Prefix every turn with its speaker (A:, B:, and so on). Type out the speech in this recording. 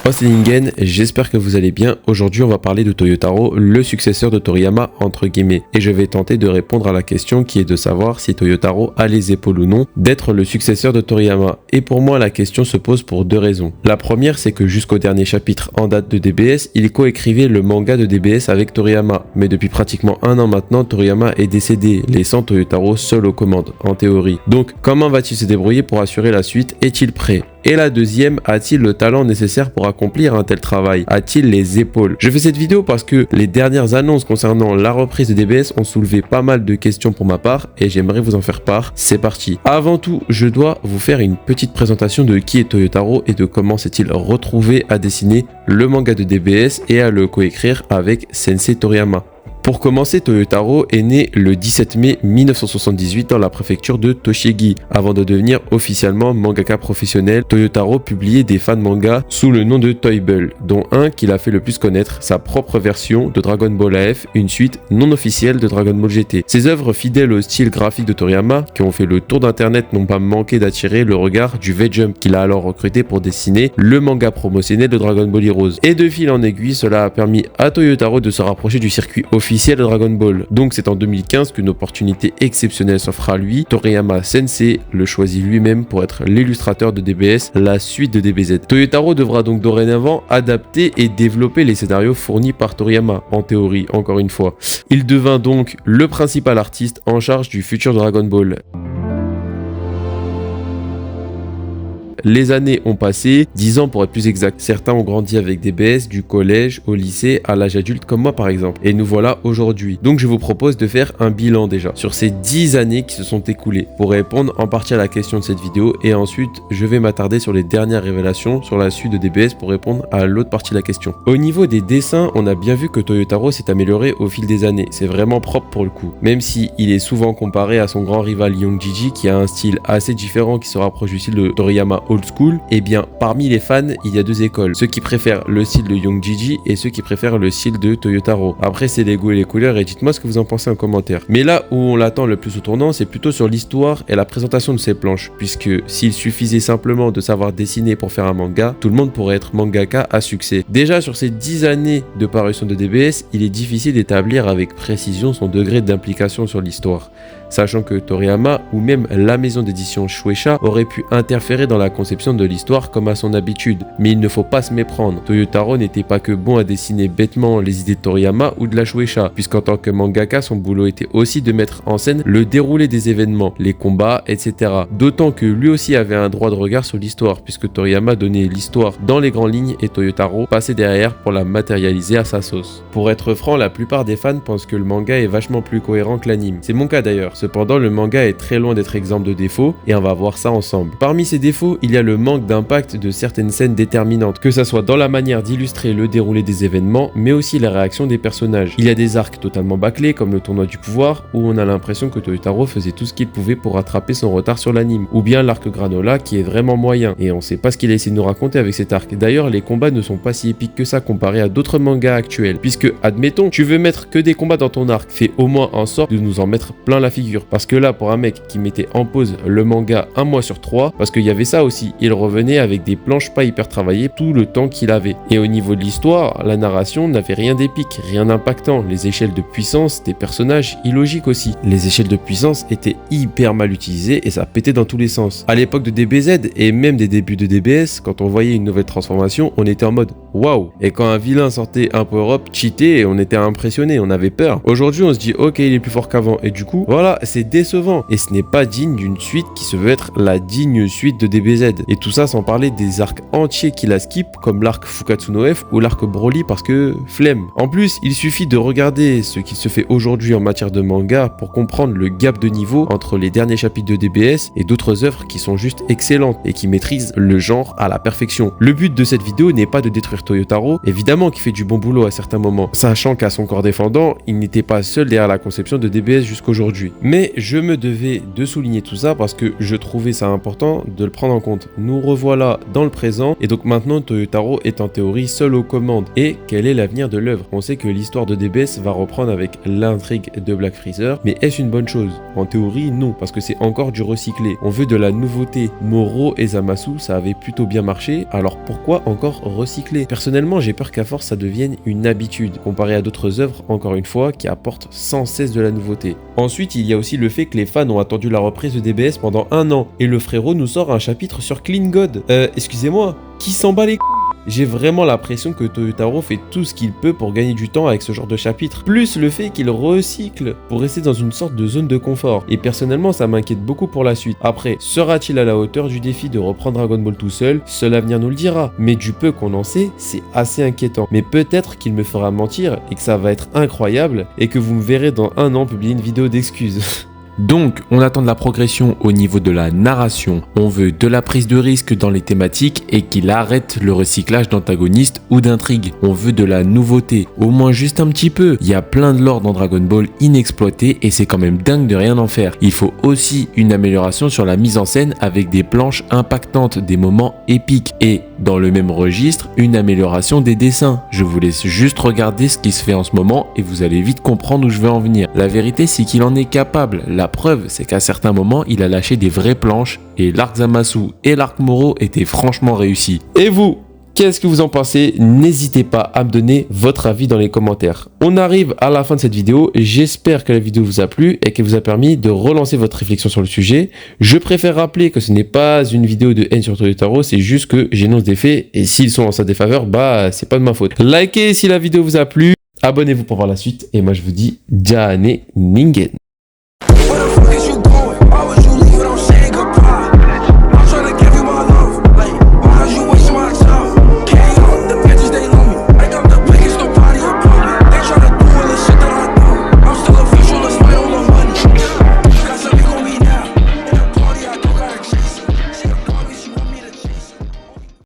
A: Oh c'est Ningen, j'espère que vous allez bien. Aujourd'hui on va parler de Toyotaro, le successeur de Toriyama entre guillemets. Et je vais tenter de répondre à la question qui est de savoir si Toyotaro a les épaules ou non d'être le successeur de Toriyama. Et pour moi la question se pose pour deux raisons. La première c'est que jusqu'au dernier chapitre en date de DBS, il coécrivait le manga de DBS avec Toriyama. Mais depuis pratiquement un an maintenant, Toriyama est décédé, laissant Toyotaro seul aux commandes, en théorie. Donc comment va-t-il se débrouiller pour assurer la suite? Est-il prêt? Et la deuxième, a-t-il le talent nécessaire pour accomplir un tel travail? A-t-il les épaules? Je fais cette vidéo parce que les dernières annonces concernant la reprise de DBS ont soulevé pas mal de questions pour ma part et j'aimerais vous en faire part. C'est parti. Avant tout, je dois vous faire une petite présentation de qui est Toyotaro et de comment s'est-il retrouvé à dessiner le manga de DBS et à le coécrire avec Sensei Toriyama. Pour commencer, Toyotaro est né le 17 mai 1978 dans la préfecture de Tochigi. Avant de devenir officiellement mangaka professionnel, Toyotaro publiait des fan mangas sous le nom de Toyble, dont un qu'il a fait le plus connaître, sa propre version de Dragon Ball AF, une suite non officielle de Dragon Ball GT. Ses œuvres fidèles au style graphique de Toriyama, qui ont fait le tour d'internet, n'ont pas manqué d'attirer le regard du V-Jump qu'il a alors recruté pour dessiner le manga promotionnel de Dragon Ball Heroes. Et de fil en aiguille, cela a permis à Toyotaro de se rapprocher du circuit officiel de Dragon Ball. Donc c'est en 2015 qu'une opportunité exceptionnelle s'offre à lui. Toriyama Sensei le choisit lui-même pour être l'illustrateur de DBS, la suite de DBZ. Toyotaro devra donc dorénavant adapter et développer les scénarios fournis par Toriyama, en théorie, encore une fois. Il devint donc le principal artiste en charge du futur Dragon Ball. Les années ont passé, 10 ans pour être plus exact. Certains ont grandi avec DBS du collège au lycée à l'âge adulte comme moi par exemple. Et nous voilà aujourd'hui. Donc je vous propose de faire un bilan déjà sur ces 10 années qui se sont écoulées pour répondre en partie à la question de cette vidéo et ensuite je vais m'attarder sur les dernières révélations sur la suite de DBS pour répondre à l'autre partie de la question. Au niveau des dessins, on a bien vu que Toyotaro s'est amélioré au fil des années. C'est vraiment propre pour le coup. Même si il est souvent comparé à son grand rival Young Jiji qui a un style assez différent qui se rapproche du style de Toriyama old school, et bien parmi les fans il y a deux écoles, ceux qui préfèrent le style de Young Jiji et ceux qui préfèrent le style de Toyotaro. Après c'est les goûts et les couleurs et dites-moi ce que vous en pensez en commentaire. Mais là où on l'attend le plus au tournant, c'est plutôt sur l'histoire et la présentation de ces planches, puisque s'il suffisait simplement de savoir dessiner pour faire un manga, tout le monde pourrait être mangaka à succès. Déjà sur ces 10 années de parution de DBS, il est difficile d'établir avec précision son degré d'implication sur l'histoire, sachant que Toriyama ou même la maison d'édition Shueisha aurait pu interférer dans la conception de l'histoire comme à son habitude. Mais il ne faut pas se méprendre, Toyotaro n'était pas que bon à dessiner bêtement les idées de Toriyama ou de la Shueisha, puisqu'en tant que mangaka, son boulot était aussi de mettre en scène le déroulé des événements, les combats, etc. D'autant que lui aussi avait un droit de regard sur l'histoire, puisque Toriyama donnait l'histoire dans les grandes lignes et Toyotaro passait derrière pour la matérialiser à sa sauce. Pour être franc, la plupart des fans pensent que le manga est vachement plus cohérent que l'anime. C'est mon cas d'ailleurs. Cependant, le manga est très loin d'être exempt de défauts et on va voir ça ensemble. Parmi ces défauts, il y a le manque d'impact de certaines scènes déterminantes, que ça soit dans la manière d'illustrer le déroulé des événements, mais aussi la réaction des personnages. Il y a des arcs totalement bâclés, comme le tournoi du pouvoir, où on a l'impression que Toyotaro faisait tout ce qu'il pouvait pour rattraper son retard sur l'anime, ou bien l'arc Granola qui est vraiment moyen, et on sait pas ce qu'il a essayé de nous raconter avec cet arc. D'ailleurs, les combats ne sont pas si épiques que ça comparé à d'autres mangas actuels, puisque, admettons, tu veux mettre que des combats dans ton arc, fais au moins en sorte de nous en mettre plein la figure, parce que là, pour un mec qui mettait en pause le manga 1 mois sur 3, parce qu'il y avait ça aussi, il revenait avec des planches pas hyper travaillées tout le temps qu'il avait. Et au niveau de l'histoire, la narration n'avait rien d'épique, rien d'impactant, les échelles de puissance des personnages illogiques aussi. Les échelles de puissance étaient hyper mal utilisées et ça pétait dans tous les sens. À l'époque de DBZ et même des débuts de DBS, quand on voyait une nouvelle transformation, on était en mode waouh. Et quand un vilain sortait un power-up cheaté, on était impressionné, on avait peur. Aujourd'hui, on se dit ok, il est plus fort qu'avant et du coup, voilà, c'est décevant et ce n'est pas digne d'une suite qui se veut être la digne suite de DBZ. Et tout ça sans parler des arcs entiers qui la skip comme l'arc Fukatsu no F ou l'arc Broly parce que flemme. En plus, il suffit de regarder ce qui se fait aujourd'hui en matière de manga pour comprendre le gap de niveau entre les derniers chapitres de DBS et d'autres œuvres qui sont juste excellentes et qui maîtrisent le genre à la perfection. Le but de cette vidéo n'est pas de détruire Toyotaro, évidemment qu'il fait du bon boulot à certains moments, sachant qu'à son corps défendant, il n'était pas seul derrière la conception de DBS jusqu'aujourd'hui. Mais je me devais de souligner tout ça parce que je trouvais ça important de le prendre en compte. Nous revoilà dans le présent et donc maintenant Toyotaro est en théorie seul aux commandes. Et quel est l'avenir de l'œuvre? On sait que l'histoire de DBS va reprendre avec l'intrigue de Black Freezer, mais est-ce une bonne chose? En théorie, non, parce que c'est encore du recyclé. On veut de la nouveauté. Moro et Zamasu, ça avait plutôt bien marché, alors pourquoi encore recycler? Personnellement, j'ai peur qu'à force ça devienne une habitude, comparé à d'autres œuvres, encore une fois, qui apportent sans cesse de la nouveauté. Ensuite, il y a aussi le fait que les fans ont attendu la reprise de DBS pendant 1 an, et le frérot nous sort un chapitre sur Clean God. Excusez-moi, qui s'en bat les couilles? J'ai vraiment l'impression que Toyotaro fait tout ce qu'il peut pour gagner du temps avec ce genre de chapitre, plus le fait qu'il recycle pour rester dans une sorte de zone de confort. Et personnellement, ça m'inquiète beaucoup pour la suite. Après, sera-t-il à la hauteur du défi de reprendre Dragon Ball tout seul? Seul l'avenir nous le dira. Mais du peu qu'on en sait, c'est assez inquiétant. Mais peut-être qu'il me fera mentir et que ça va être incroyable et que vous me verrez dans 1 an publier une vidéo d'excuses.
B: Donc, on attend de la progression au niveau de la narration, on veut de la prise de risque dans les thématiques et qu'il arrête le recyclage d'antagonistes ou d'intrigues. On veut de la nouveauté, au moins juste un petit peu. Il y a plein de lore dans Dragon Ball inexploité et c'est quand même dingue de rien en faire. Il faut aussi une amélioration sur la mise en scène avec des planches impactantes, des moments épiques et, dans le même registre, une amélioration des dessins. Je vous laisse juste regarder ce qui se fait en ce moment et vous allez vite comprendre où je veux en venir. La vérité, c'est qu'il en est capable. La preuve, c'est qu'à certains moments, il a lâché des vraies planches et l'arc Zamasu et l'arc Moro étaient franchement réussis.
A: Et vous, qu'est-ce que vous en pensez? N'hésitez pas à me donner votre avis dans les commentaires. On arrive à la fin de cette vidéo. J'espère que la vidéo vous a plu et qu'elle vous a permis de relancer votre réflexion sur le sujet. Je préfère rappeler que ce n'est pas une vidéo de haine sur Toyotaro, c'est juste que j'énonce des faits et s'ils sont en sa défaveur, bah c'est pas de ma faute. Likez si la vidéo vous a plu, abonnez-vous pour voir la suite et moi je vous dis Jane Ningen.